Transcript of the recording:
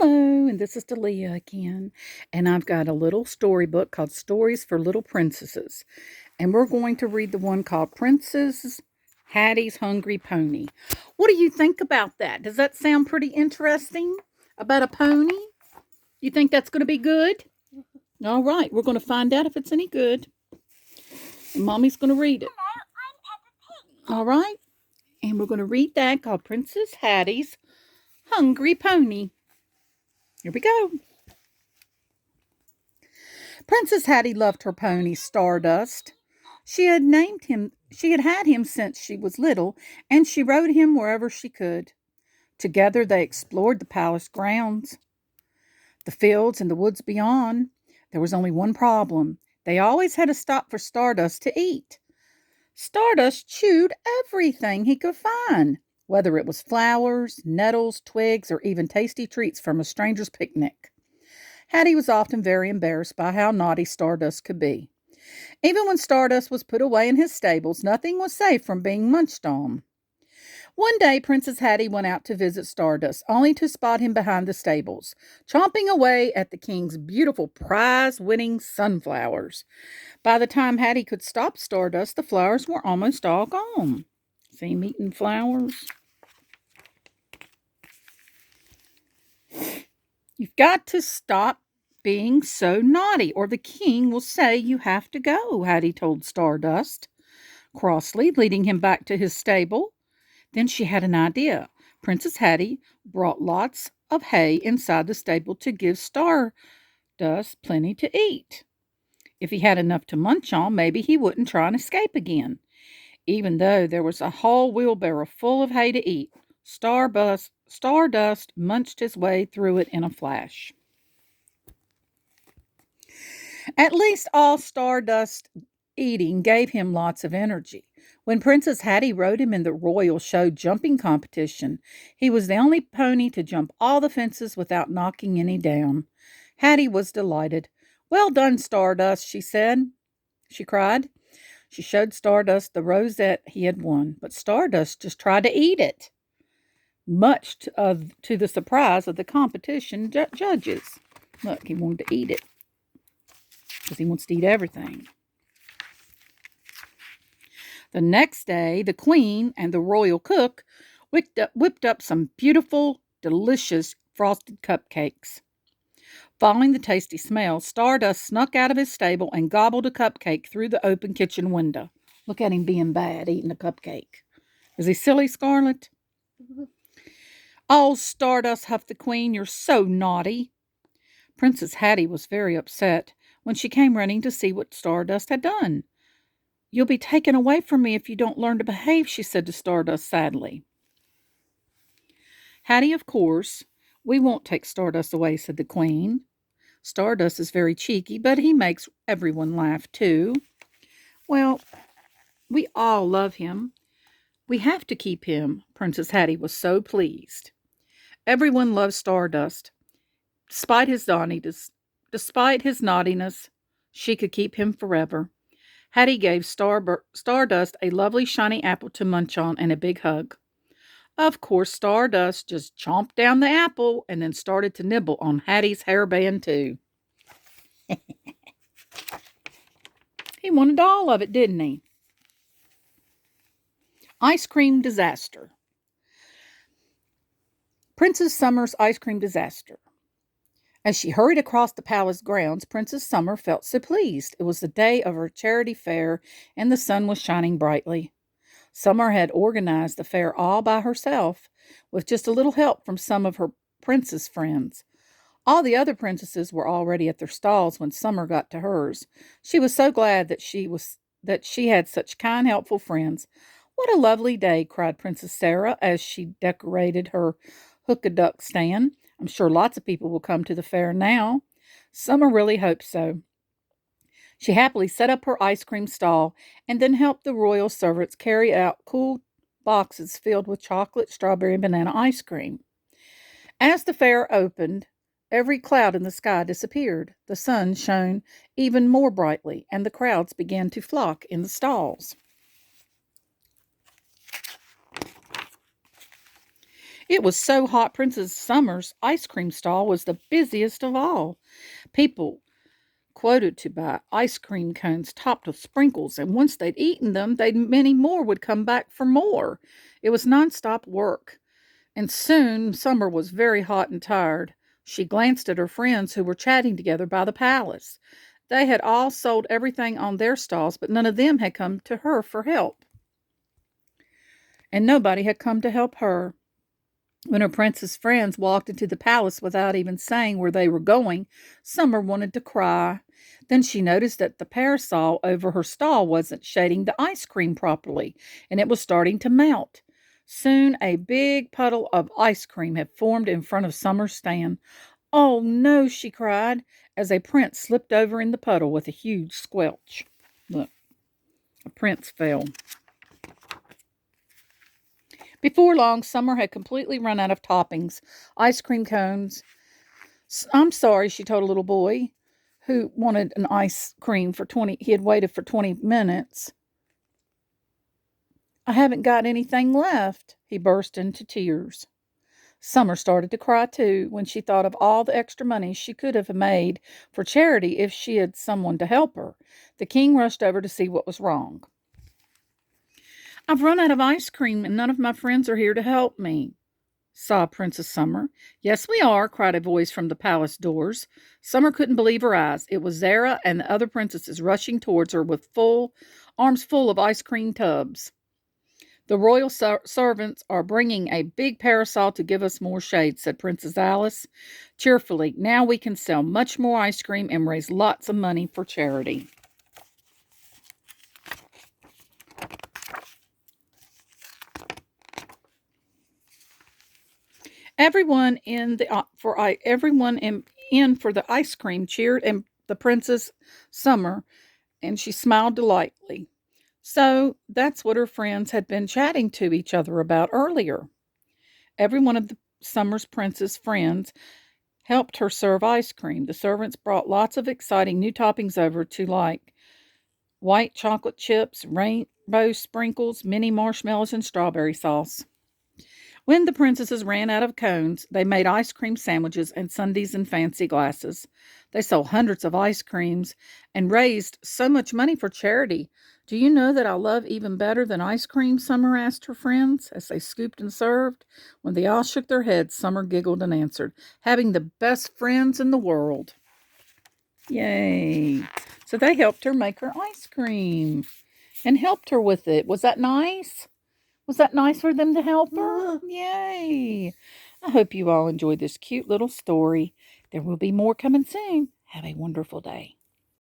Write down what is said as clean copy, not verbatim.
Hello, and this is Delia again, and I've got a little storybook called Stories for Little Princesses, and we're going to read the one called Princess Hattie's Hungry Pony. What do you think about that? Does that sound pretty interesting about a pony? You think that's going to be good? All right, we're going to find out if it's any good. And Mommy's going to read it. All right, and we're going to read that called Princess Hattie's Hungry Pony. Here we go. Princess Hattie loved her pony, Stardust. She had had him since she was little, and she rode him wherever she could. Together they explored the palace grounds, the fields, and the woods beyond. There was only one problem. They always had to stop for Stardust to eat. Stardust chewed everything he could find, whether it was flowers, nettles, twigs, or even tasty treats from a stranger's picnic. Hattie was often very embarrassed by how naughty Stardust could be. Even when Stardust was put away in his stables, nothing was safe from being munched on. One day, Princess Hattie went out to visit Stardust, only to spot him behind the stables, chomping away at the king's beautiful prize-winning sunflowers. By the time Hattie could stop Stardust, the flowers were almost all gone. See him eating flowers? You've got to stop being so naughty, or the king will say you have to go, Hattie told Stardust, crossly, leading him back to his stable. Then she had an idea. Princess Hattie brought lots of hay inside the stable to give Stardust plenty to eat. If he had enough to munch on, maybe he wouldn't try and escape again. Even though there was a whole wheelbarrow full of hay to eat, Stardust munched his way through it in a flash. At least all Stardust eating gave him lots of energy. When Princess Hattie rode him in the royal show jumping competition, he was the only pony to jump all the fences without knocking any down. Hattie was delighted. "Well done, Stardust," she cried. She showed Stardust the rosette he had won, but Stardust just tried to eat it, much to the surprise of the competition judges. Look, he wanted to eat it because he wants to eat everything. The next day, the queen and the royal cook whipped up some beautiful, delicious frosted cupcakes. Following the tasty smell, Stardust snuck out of his stable and gobbled a cupcake through the open kitchen window. Look at him being bad, eating a cupcake. Is he silly, Scarlet? "Oh, Stardust," huffed the queen, "you're so naughty." Princess Hattie was very upset when she came running to see what Stardust had done. "You'll be taken away from me if you don't learn to behave," she said to Stardust sadly. "Hattie, of course, we won't take Stardust away," said the queen. "Stardust is very cheeky, but he makes everyone laugh too. Well, we all love him. We have to keep him." Princess Hattie was so pleased. Everyone loves Stardust. Despite his naughtiness, she could keep him forever. Hattie gave Stardust a lovely shiny apple to munch on and a big hug. Of course, Stardust just chomped down the apple and then started to nibble on Hattie's hairband too. He wanted all of it, didn't he? Ice cream disaster. Princess Summer's ice cream disaster. As she hurried across the palace grounds, Princess Summer felt so pleased. It was the day of her charity fair, and the sun was shining brightly. Summer had organized the fair all by herself, with just a little help from some of her princess friends. All the other princesses were already at their stalls when Summer got to hers. She was so glad that she had such kind, helpful friends. "What a lovely day," cried Princess Sarah as she decorated her hook-a-duck stand. "I'm sure lots of people will come to the fair now." Summer really hoped so. She happily set up her ice cream stall and then helped the royal servants carry out cool boxes filled with chocolate, strawberry, and banana ice cream. As the fair opened, every cloud in the sky disappeared. The sun shone even more brightly, and the crowds began to flock in the stalls. It was so hot, Princess Summer's ice cream stall was the busiest of all. People quoted to buy ice cream cones topped with sprinkles, and once they'd eaten them, many more would come back for more. It was nonstop work, and soon Summer was very hot and tired. She glanced at her friends who were chatting together by the palace. They had all sold everything on their stalls, but none of them had come to her for help, and nobody had come to help her. When her princess friends walked into the palace without even saying where they were going, Summer wanted to cry. Then she noticed that the parasol over her stall wasn't shading the ice cream properly, and it was starting to melt. Soon a big puddle of ice cream had formed in front of Summer's stand. "Oh no," she cried, as a prince slipped over in the puddle with a huge squelch. Look, a prince fell. Before long, Summer had completely run out of toppings, ice cream cones. "I'm sorry," she told a little boy who wanted an ice cream for 20. He had waited for 20 minutes. "I haven't got anything left." He burst into tears. Summer started to cry too when she thought of all the extra money she could have made for charity if she had someone to help her. The king rushed over to see what was wrong. "I've run out of ice cream and none of my friends are here to help me," sobbed Princess Summer. "Yes, we are," cried a voice from the palace doors. Summer couldn't believe her eyes. It was Zara and the other princesses rushing towards her with arms full of ice cream tubs. "The royal servants are bringing a big parasol to give us more shade," said Princess Alice cheerfully. "Now we can sell much more ice cream and raise lots of money for charity." Everyone in for the ice cream cheered, and the Princess Summer, and she smiled delightedly. So that's what her friends had been chatting to each other about earlier. Every one of the Summer's Princess friends helped her serve ice cream. The servants brought lots of exciting new toppings over to like white chocolate chips, rainbow sprinkles, mini marshmallows, and strawberry sauce. When the princesses ran out of cones, they made ice cream sandwiches and sundaes in fancy glasses. They sold hundreds of ice creams and raised so much money for charity. "Do you know that I love even better than ice cream?" Summer asked her friends as they scooped and served. When they all shook their heads, Summer giggled and answered, "Having the best friends in the world." Yay. So they helped her make her ice cream and helped her with it. Was that nice? Was that nice for them to help her? Yay. I hope you all enjoyed this cute little story. There will be more coming soon. Have a wonderful day.